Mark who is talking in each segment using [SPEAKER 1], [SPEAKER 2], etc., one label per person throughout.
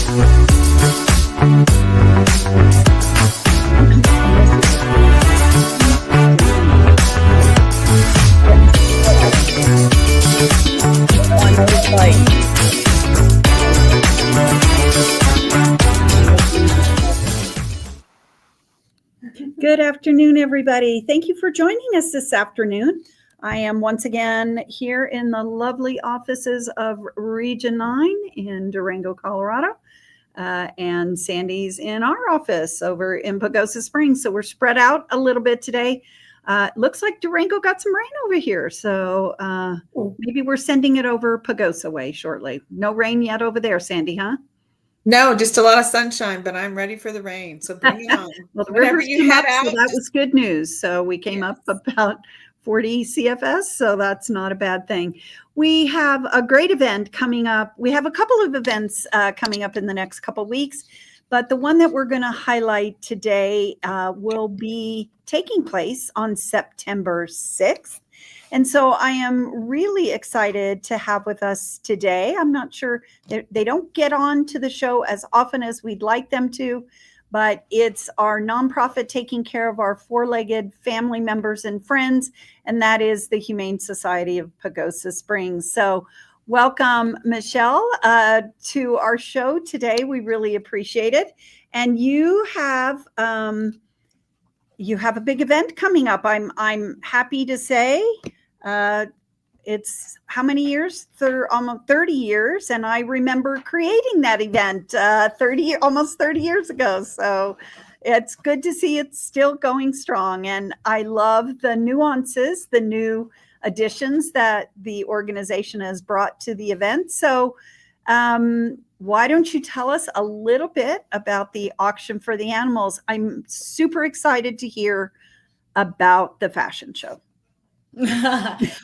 [SPEAKER 1] Good afternoon, everybody. Thank you for joining us this afternoon. I am once again here in the lovely offices of Region 9 in Durango, Colorado. And Sandy's in our office over in Pagosa Springs. So we're spread out a little bit today. Looks like Durango got some rain over here. So maybe we're sending it over Pagosa way shortly. No rain yet over there, Sandy, huh?
[SPEAKER 2] No, just a lot of sunshine, but I'm ready for the rain. So bring it on.
[SPEAKER 1] Well, the rivers came up, so that was good news. So we came up about 40 CFS, so that's not a bad thing. We have a great event coming up. We have a couple of events coming up in the next couple of weeks, but the one that we're going to highlight today will be taking place on September 6th. And so I am really excited to have with us today. I'm not sure, they don't get on to the show as often as we'd like them to, but it's our nonprofit taking care of our four-legged family members and friends, and that is the Humane Society of Pagosa Springs. So welcome, Michelle, to our show today. We really appreciate it. And you have a big event coming up. I'm happy to say. It's how many years? Almost 30 years. And I remember creating that event almost 30 years ago. So it's good to see it's still going strong. And I love the nuances, the new additions that the organization has brought to the event. So why don't you tell us a little bit about the auction for the animals? I'm super excited to hear about the fashion show.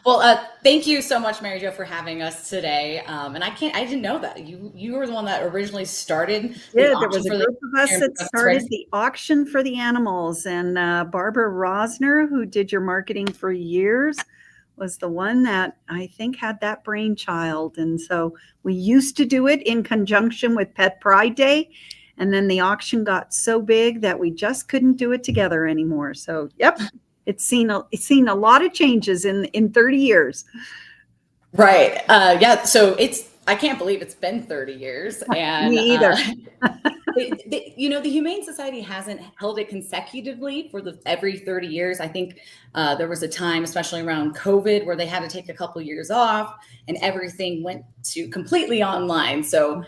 [SPEAKER 3] Well, thank you so much, Mary Jo, for having us today. And I didn't know that you were the one that originally started.
[SPEAKER 1] Yeah, there was a group of us that started the auction for the animals, and Barbara Rosner, who did your marketing for years, was the one that I think had that brainchild. And so we used to do it in conjunction with Pet Pride Day. And then the auction got so big that we just couldn't do it together anymore. So, yep. It's seen a lot of changes in 30 years.
[SPEAKER 3] Right. Yeah. So I can't believe it's been 30 years. And
[SPEAKER 1] me either.
[SPEAKER 3] The Humane Society hasn't held it consecutively for every 30 years. I think there was a time, especially around COVID, where they had to take a couple of years off and everything went to completely online. So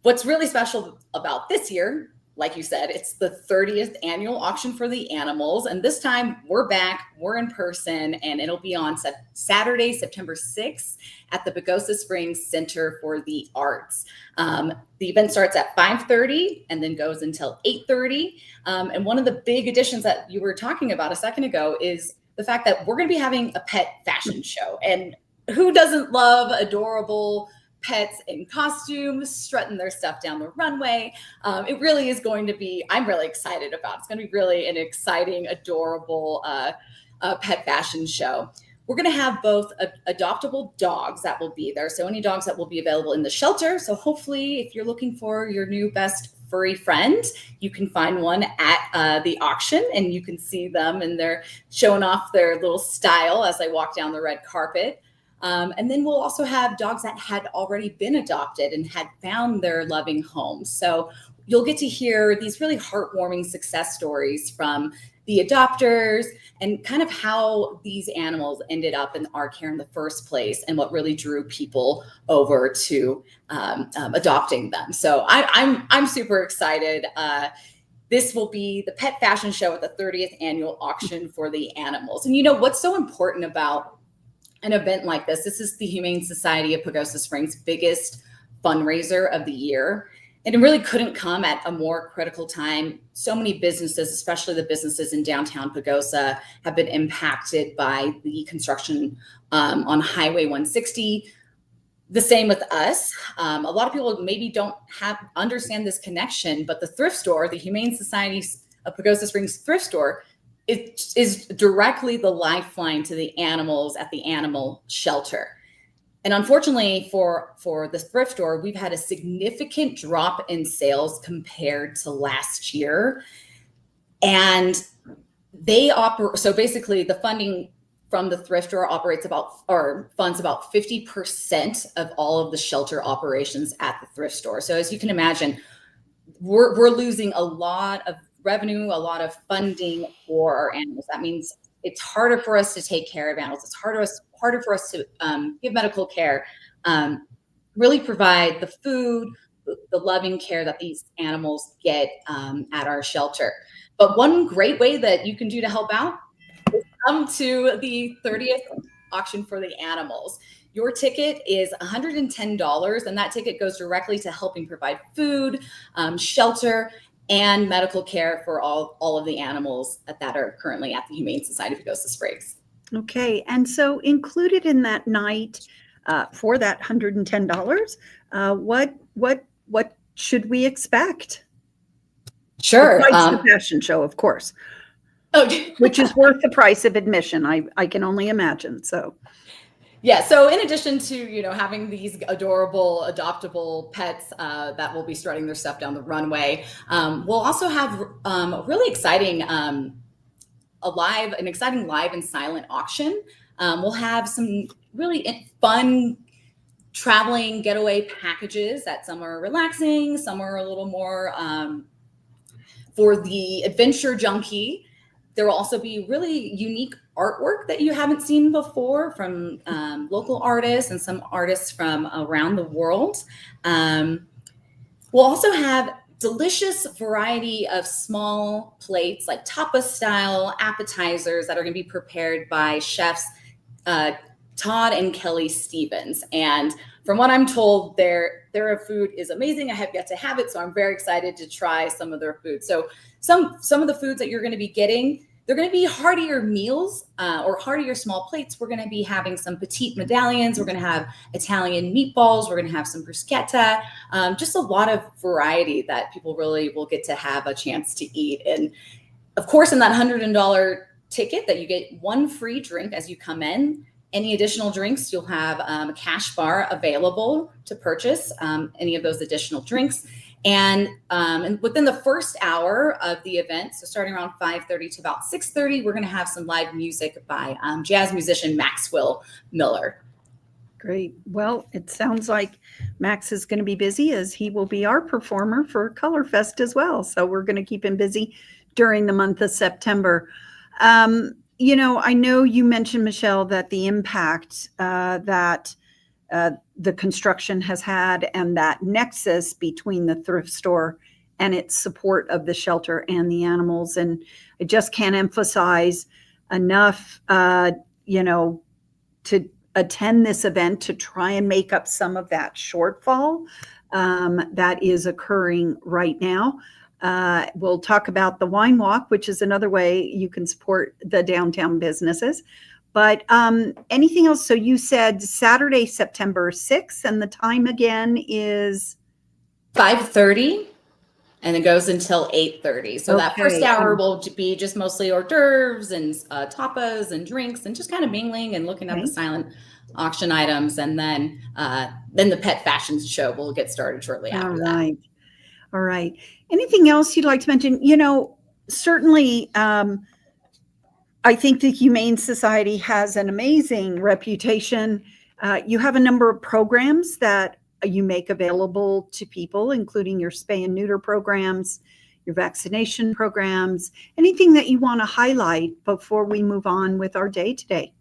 [SPEAKER 3] what's really special about this year, like you said, it's the 30th annual auction for the animals. And this time we're back, we're in person, and it'll be on Saturday, September 6th at the Pagosa Springs Center for the Arts. The event starts at 5:30 and then goes until 8:30. And one of the big additions that you were talking about a second ago is the fact that we're going to be having a pet fashion show. And who doesn't love adorable pets in costumes strutting their stuff down the runway? It really is going to be, I'm really excited about. It's going to be really an exciting, adorable pet fashion show. We're going to have both adoptable dogs that will be there. So any dogs that will be available in the shelter. So hopefully if you're looking for your new best furry friend, you can find one at the auction, and you can see them and they're showing off their little style as they walk down the red carpet. And then we'll also have dogs that had already been adopted and had found their loving home. So you'll get to hear these really heartwarming success stories from the adopters and kind of how these animals ended up in our care in the first place and what really drew people over to adopting them. So I'm super excited. This will be the pet fashion show at the 30th annual auction for the animals. And you know what's so important about an event like this? This is the Humane Society of Pagosa Springs' biggest fundraiser of the year. And it really couldn't come at a more critical time. So many businesses, especially the businesses in downtown Pagosa, have been impacted by the construction on Highway 160. The same with us. A lot of people maybe don't understand this connection, but the thrift store, the Humane Society of Pagosa Springs thrift store, it is directly the lifeline to the animals at the animal shelter. And unfortunately for the thrift store, we've had a significant drop in sales compared to last year. And so basically the funding from the thrift store funds about 50% of all of the shelter operations at the thrift store. So as you can imagine, we're losing a lot of revenue, a lot of funding for our animals. That means it's harder for us to take care of animals. It's harder for us to give medical care, really provide the food, the loving care that these animals get at our shelter. But one great way that you can do to help out is come to the 30th auction for the animals. Your ticket is $110, and that ticket goes directly to helping provide food, shelter, and medical care for all of the animals that are currently at the Humane Society of Augusta Springs.
[SPEAKER 1] Okay, and so included in that night for that $110, what should we expect?
[SPEAKER 3] Sure.
[SPEAKER 1] Besides the fashion show, of course.
[SPEAKER 3] Okay.
[SPEAKER 1] Which is worth the price of admission. I can only imagine. So.
[SPEAKER 3] Yeah. So in addition to, having these adorable, adoptable pets that will be strutting their stuff down the runway, we'll also have a really exciting, an exciting live and silent auction. We'll have some really fun traveling getaway packages that some are relaxing, some are a little more for the adventure junkie. There will also be really unique artwork that you haven't seen before from local artists and some artists from around the world. We'll also have delicious variety of small plates, like tapas style appetizers that are going to be prepared by chefs Todd and Kelly Stevens. And from what I'm told, their food is amazing. I have yet to have it, so I'm very excited to try some of their food. So some of the foods that you're going to be getting, they're going to be heartier meals or heartier small plates. We're going to be having some petite medallions. We're going to have Italian meatballs. We're going to have some bruschetta. Just a lot of variety that people really will get to have a chance to eat. And of course, in that $100 ticket that you get one free drink as you come in. Any additional drinks, you'll have a cash bar available to purchase any of those additional drinks. And within the first hour of the event, so starting around 5:30 to about 6:30, we're going to have some live music by jazz musician Maxwell Miller.
[SPEAKER 1] Great. Well, it sounds like Max is going to be busy, as he will be our performer for Color Fest as well. So we're going to keep him busy during the month of September. I know you mentioned, Michelle, that the impact that the construction has had and that nexus between the thrift store and its support of the shelter and the animals. And I just can't emphasize enough, to attend this event to try and make up some of that shortfall that is occurring right now. We'll talk about the wine walk, which is another way you can support the downtown businesses. But anything else? So you said Saturday, September 6th, and the time again is
[SPEAKER 3] 5:30, and it goes until 8:30. So that first hour will be just mostly hors d'oeuvres and tapas and drinks and just kind of mingling and looking at the silent auction items. And then the pet fashion show will get started shortly after that.
[SPEAKER 1] All right. Anything else you'd like to mention? Certainly, I think the Humane Society has an amazing reputation. You have a number of programs that you make available to people, including your spay and neuter programs, your vaccination programs. Anything that you want to highlight before we move on with our day today?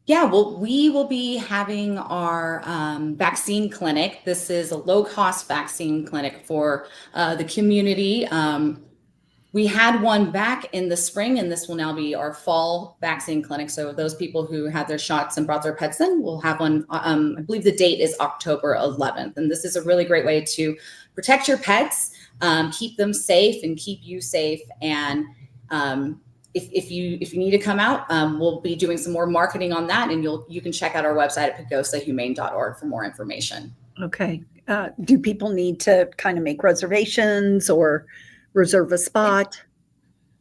[SPEAKER 3] Yeah, well, we will be having our vaccine clinic. This is a low-cost vaccine clinic for the community. We had one back in the spring, and this will now be our fall vaccine clinic. So those people who had their shots and brought their pets in will have one. I believe the date is October 11th. And this is a really great way to protect your pets, keep them safe, and keep you safe. And if you need to come out, we'll be doing some more marketing on that, and you can check out our website at pagosahumane.org for more information.
[SPEAKER 1] Okay. Do people need to kind of make reservations or reserve a spot?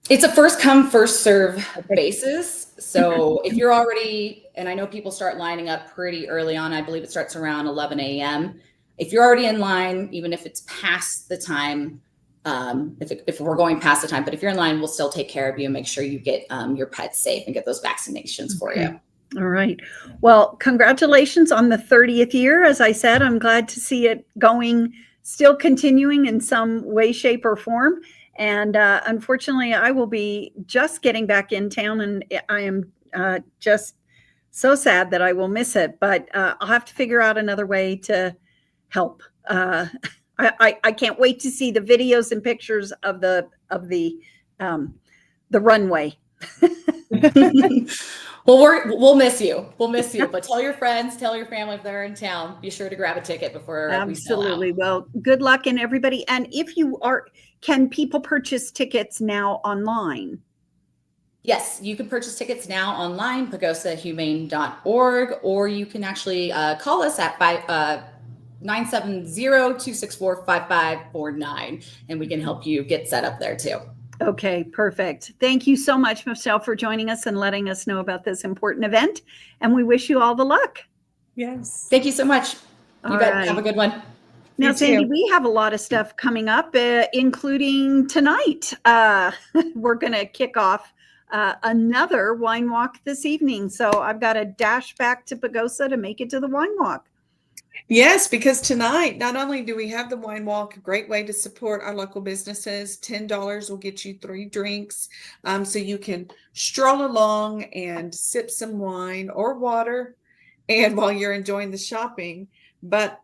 [SPEAKER 3] It's a first come, first serve basis. So if you're already, and I know people start lining up pretty early on, I believe it starts around 11 a.m. If you're already in line, even if it's past the time, if we're going past the time, but if you're in line, we'll still take care of you and make sure you get your pets safe and get those vaccinations for you.
[SPEAKER 1] All right. Well, congratulations on the 30th year. As I said, I'm glad to see it going, still continuing in some way, shape, or form. And unfortunately, I will be just getting back in town, and I am just so sad that I will miss it. But I'll have to figure out another way to help. I can't wait to see the videos and pictures of the runway.
[SPEAKER 3] Well, we'll miss you. We'll miss you. But tell your friends, tell your family if they're in town. Be sure to grab a ticket before we sell out.
[SPEAKER 1] Absolutely. Well, good luck in everybody. And if you are, can people purchase tickets now online?
[SPEAKER 3] Yes, you can purchase tickets now online, pagosahumane.org, or you can actually call us at 970-264-5549, and we can help you get set up there too.
[SPEAKER 1] Okay, perfect. Thank you so much, Michelle, for joining us and letting us know about this important event. And we wish you all the luck.
[SPEAKER 2] Yes.
[SPEAKER 3] Thank you so much. You bet. Have a good one.
[SPEAKER 1] Now, Sandy, we have a lot of stuff coming up, including tonight. We're going to kick off another wine walk this evening. So I've got to dash back to Pagosa to make it to the wine walk.
[SPEAKER 2] Yes, because tonight, not only do we have the wine walk, a great way to support our local businesses, $10 will get you 3 drinks. So you can stroll along and sip some wine or water and while you're enjoying the shopping. But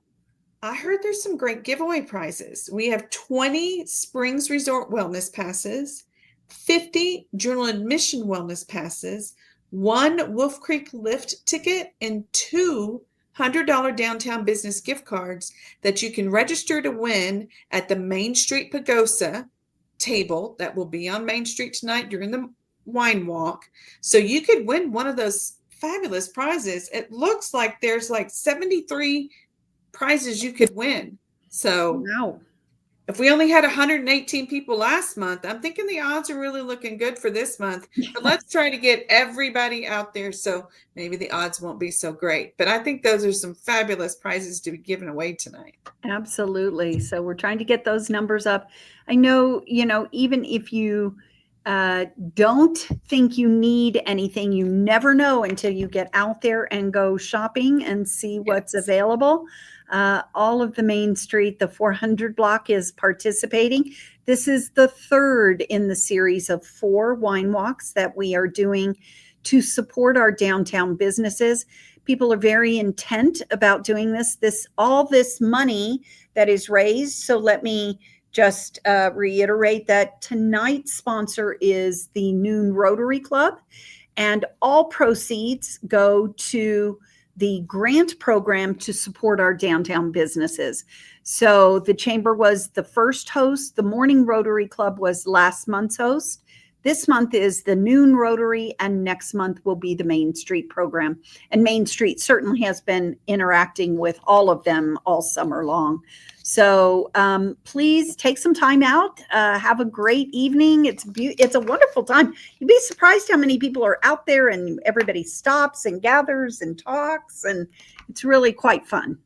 [SPEAKER 2] I heard there's some great giveaway prizes. We have 20 Springs Resort Wellness Passes, 50 Journal Admission Wellness Passes, 1 Wolf Creek Lift ticket, and 2 $100 downtown business gift cards that you can register to win at the Main Street Pagosa table that will be on Main Street tonight during the wine walk. So you could win one of those fabulous prizes. It looks like there's like 73 prizes you could win. So
[SPEAKER 1] wow.
[SPEAKER 2] If we only had 118 people last month, I'm thinking the odds are really looking good for this month. But let's try to get everybody out there, so maybe the odds won't be so great. But I think those are some fabulous prizes to be given away tonight.
[SPEAKER 1] Absolutely. So we're trying to get those numbers up. I know, even if you don't think you need anything, you never know until you get out there and go shopping and see what's available. All of the Main Street, the 400 block is participating. This is the 3rd in the series of 4 wine walks that we are doing to support our downtown businesses. People are very intent about doing all this money that is raised. So let me just reiterate that tonight's sponsor is the Noon Rotary Club, and all proceeds go to the grant program to support our downtown businesses. So the chamber was the first host. The Morning Rotary Club was last month's host. This month is the Noon Rotary, and next month will be the Main Street program. And Main Street certainly has been interacting with all of them all summer long. So please take some time out, have a great evening. It's a wonderful time. You'd be surprised how many people are out there, and everybody stops and gathers and talks, and it's really quite fun.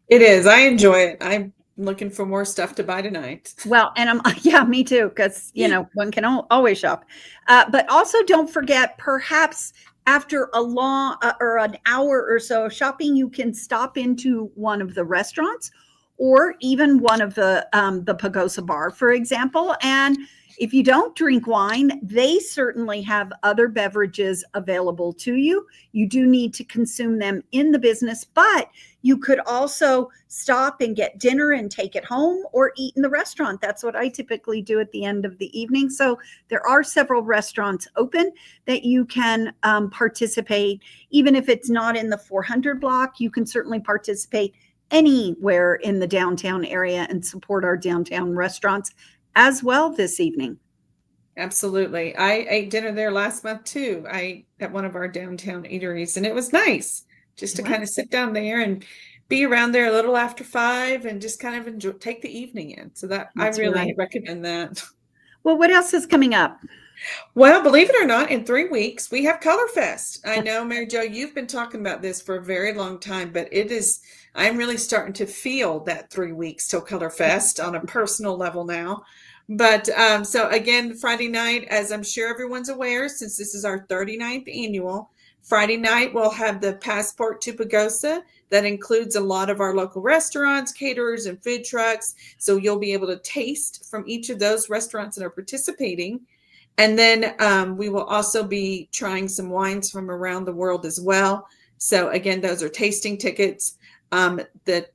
[SPEAKER 2] It is. I enjoy it. I'm looking for more stuff to buy tonight.
[SPEAKER 1] Well, and me too, because, one can always shop. But also don't forget, perhaps after a long or an hour or so of shopping, you can stop into one of the restaurants or even one of the Pagosa Bar, for example. And if you don't drink wine, they certainly have other beverages available to you. You do need to consume them in the business, but you could also stop and get dinner and take it home or eat in the restaurant. That's what I typically do at the end of the evening. So there are several restaurants open that you can participate. Even if it's not in the 400 block, you can certainly participate anywhere in the downtown area and support our downtown restaurants as well this evening.
[SPEAKER 2] Absolutely. I ate dinner there last month too. At one of our downtown eateries, and it was nice just to kind of sit down there and be around there a little after 5 and just kind of take the evening in. So I really recommend that.
[SPEAKER 1] Well, what else is coming up?
[SPEAKER 2] Well, believe it or not, in 3 weeks, we have Color Fest. I know, Mary Jo, you've been talking about this for a very long time, but I'm really starting to feel that 3 weeks till Color Fest on a personal level now. But so again, Friday night, as I'm sure everyone's aware, since this is our 39th annual, Friday night we'll have the Passport to Pagosa. That includes a lot of our local restaurants, caterers, and food trucks. So you'll be able to taste from each of those restaurants that are participating. And then we will also be trying some wines from around the world as well. So again, those are tasting tickets. The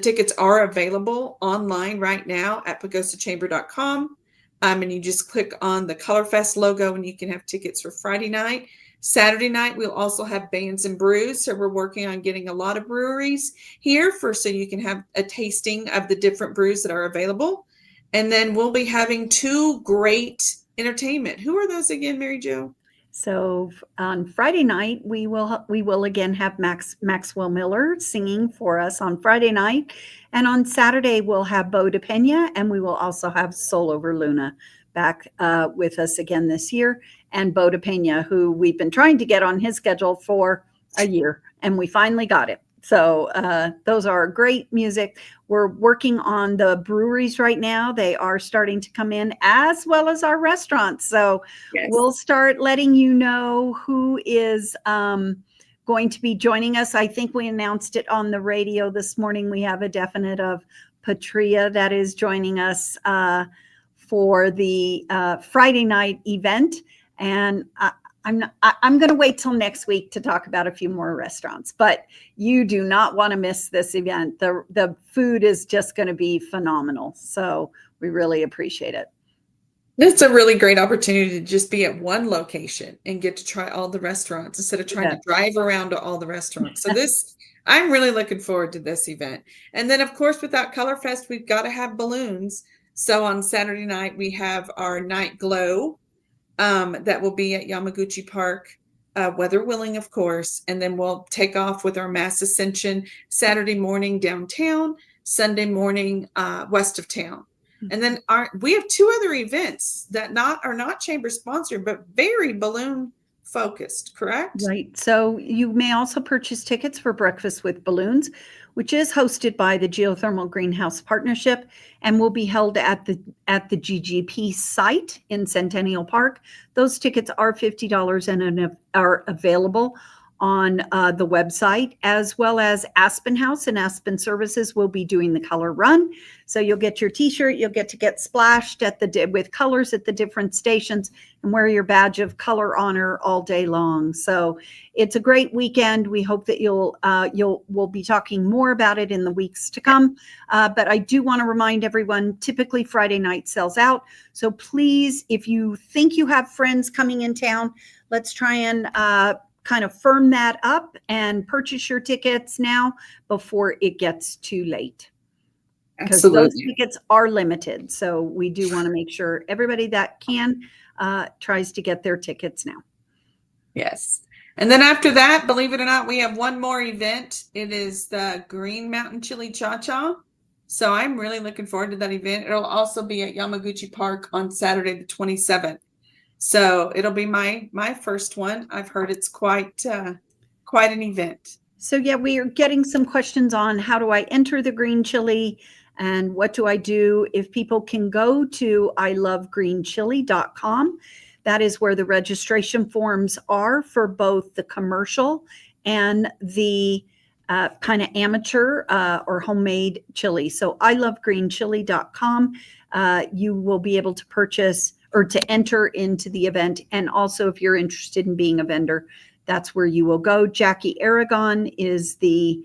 [SPEAKER 2] tickets are available online right now at pagosachamber.com. And you just click on the Colorfest logo and you can have tickets for Friday night. Saturday night, we'll also have bands and brews. So we're working on getting a lot of breweries here so you can have a tasting of the different brews that are available. And then we'll be having 2 great entertainment. Who are those again, Mary Jo?
[SPEAKER 1] So on Friday night, we will again have Maxwell Miller singing for us on Friday night. And on Saturday, we'll have Bo DePena, and we will also have Soul Over Luna back with us again this year. And Bo DePena, who we've been trying to get on his schedule for a year, and we finally got it. So those are great music. We're working on the breweries right now. They are starting to come in, as well as our restaurants. So
[SPEAKER 2] Yes.
[SPEAKER 1] We'll start letting you know who is going to be joining us. I think we announced it on the radio this morning. We have a definite of Patria that is joining us for the Friday night event. And I'm going to wait till next week to talk about a few more restaurants, but you do not want to miss this event. The food is just going to be phenomenal. So we really appreciate it.
[SPEAKER 2] It's a really great opportunity to just be at one location and get to try all the restaurants instead of trying to drive around to all the restaurants. So I'm really looking forward to this event. And then of course, without Color Fest, we've got to have balloons. So on Saturday night, we have our night glow that will be at Yamaguchi Park, weather willing, of course. And then we'll take off with our mass ascension Saturday morning downtown, Sunday morning west of town. And then we have 2 other events that are not chamber sponsored, but very balloon focused, correct?
[SPEAKER 1] Right. So you may also purchase tickets for Breakfast with Balloons, which is hosted by the Geothermal Greenhouse Partnership and will be held at the GGP site in Centennial Park. Those tickets are $50 and are available on the website, as well as Aspen House and Aspen Services will be doing the color run. So you'll get your t-shirt, you'll get to get splashed with colors at the different stations and wear your badge of color honor all day long. So it's a great weekend. We hope that we'll be talking more about it in the weeks to come. But I do want to remind everyone, typically Friday night sells out. So please, if you think you have friends coming in town, let's try and kind of firm that up and purchase your tickets now before it gets too late. Because those tickets are limited. So we do want to make sure everybody that can tries to get their tickets now.
[SPEAKER 2] Yes. And then after that, believe it or not, we have one more event. It is the Green Mountain Chili Cha-Cha. So I'm really looking forward to that event. It'll also be at Yamaguchi Park on Saturday, the 27th. So it'll be my first one. I've heard it's quite an event.
[SPEAKER 1] So yeah, we are getting some questions on how do I enter the green chili and what do I do? If people can go to ilovegreenchili.com, that is where the registration forms are for both the commercial and the kind of amateur or homemade chili. So ilovegreenchili.com, you will be able to purchase or to enter into the event. And also, if you're interested in being a vendor, that's where you will go. Jackie Aragon is the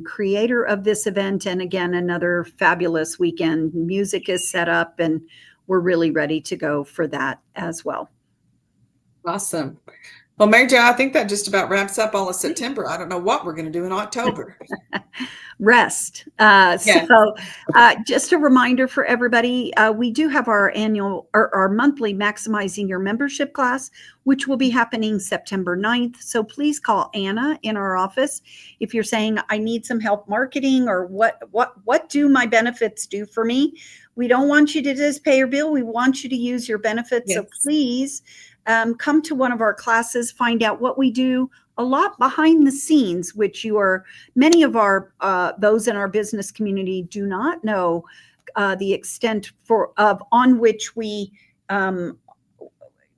[SPEAKER 1] creator of this event. And again, another fabulous weekend. Music is set up and we're really ready to go for that as well.
[SPEAKER 2] Awesome. Well, Mary Jo, I think that just about wraps up all of September. I don't know what we're going to do in October.
[SPEAKER 1] Rest.
[SPEAKER 2] Yeah.
[SPEAKER 1] So just a reminder for everybody, we do have our annual or our monthly Maximizing Your Membership class, which will be happening September 9th. So please call Anna in our office if you're saying, I need some help marketing, or what do my benefits do for me? We don't want you to just pay your bill. We want you to use your benefits.
[SPEAKER 2] Yes.
[SPEAKER 1] So please come to one of our classes, find out what we do a lot behind the scenes, which many of our those in our business community do not know the extent on which we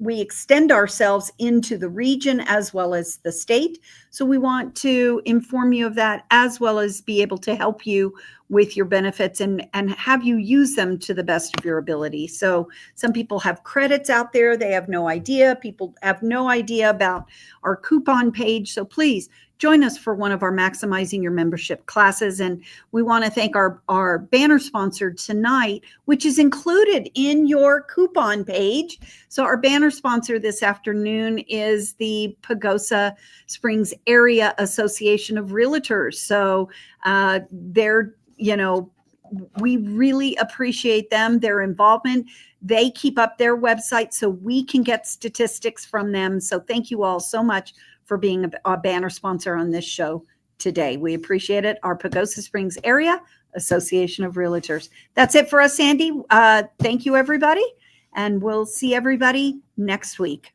[SPEAKER 1] extend ourselves into the region as well as the state. So we want to inform you of that, as well as be able to help you with your benefits and have you use them to the best of your ability. So some people have credits out there. They have no idea. People have no idea about our coupon page. So please join us for one of our Maximizing Your Membership classes. And we want to thank our banner sponsor tonight, which is included in your coupon page. So our banner sponsor this afternoon is the Pagosa Springs Area Association of Realtors. So we really appreciate them, their involvement. They keep up their website so we can get statistics from them. So thank you all so much for being a banner sponsor on this show today. We appreciate it. Our Pagosa Springs Area Association of Realtors. That's it for us, Sandy. Thank you, everybody. And we'll see everybody next week.